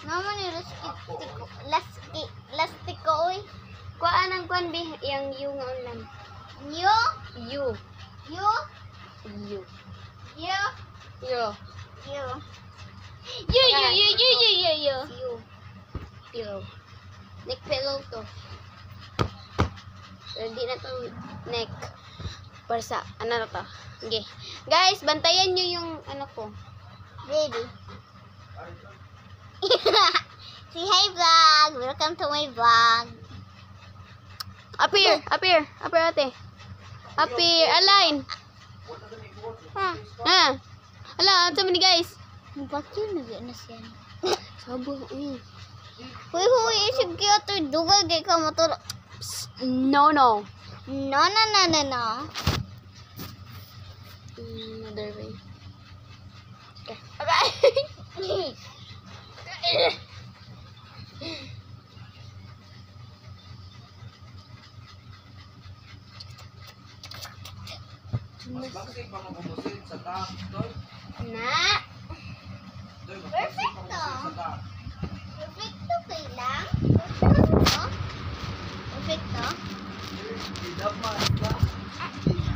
Naman ni lastiko oy. Kuan ang kuan bi yang yung ulam. Yo, You. yo, You. yo, Yo. yo. Yo. You. Pillow. Neck pillow to. Ready na tong neck. Para sa ano na to. Okay. Guys, bantayan nyo yung ano ko. Baby. Say hi vlog. Welcome to my vlog. Up here. Up here. Up here ate. Up here. Align. Ha. Ala, ano ni guys? Bakit na siya? Sabo. Huy, isip kaya ito dugay kay ka motor. No. No. Another way. Okay. Na. Perfecto. Perfecto kailang. Perfecto.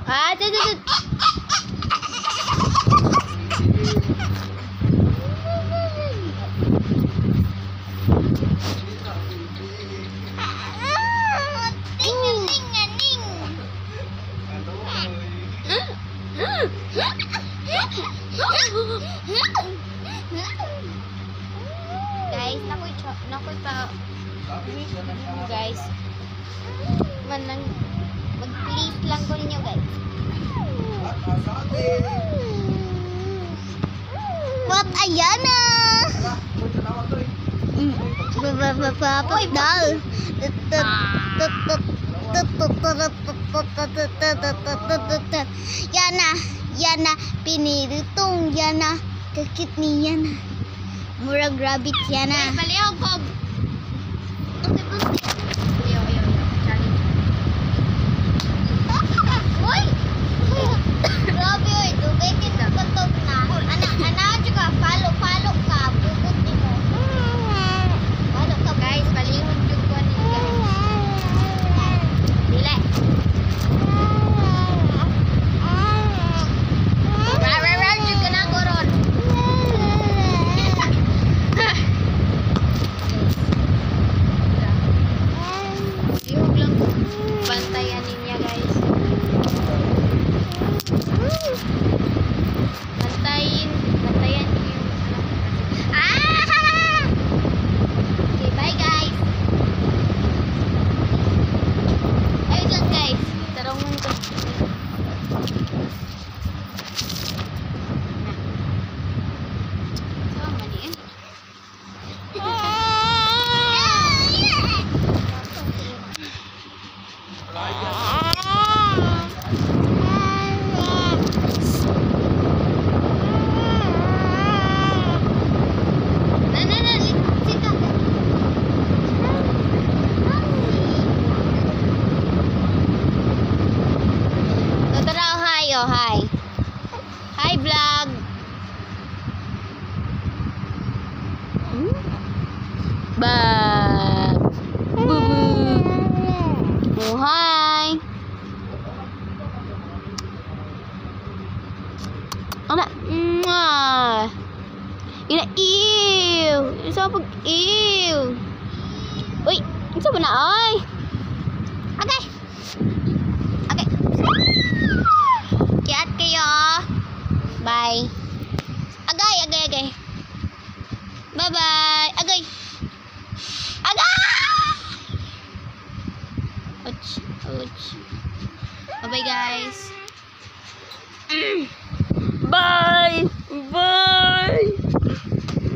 Ah, dud. Guys, nakoy pa. Guys. Manang mag-please lang ko ninyo, guys. What ayana? Dal. Yana, pinirutong yana, kakit ni yana. Murag rabbit yana. Baliw ko. Uy! Grabe oy, dugay kita katok na. Ana juga palo ka, bugot nimo. Palo ka Guys, balihon yung kuan ni guys. Dili. Rar jud kana goron. Ihog lang ko. Bantayan niya guys. Bantayan niyo yung ano. Okay, bye guys. Ayun lang guys. Tarungan ko. So, mali eh. Sit down. Tatara, hi, oh, hi. Hi, vlog. Bag. Boo. Oh, hi. Ano? Mwah. Ina, ew. Isa pag, ew. Uy, isa ba na, ay? Okay.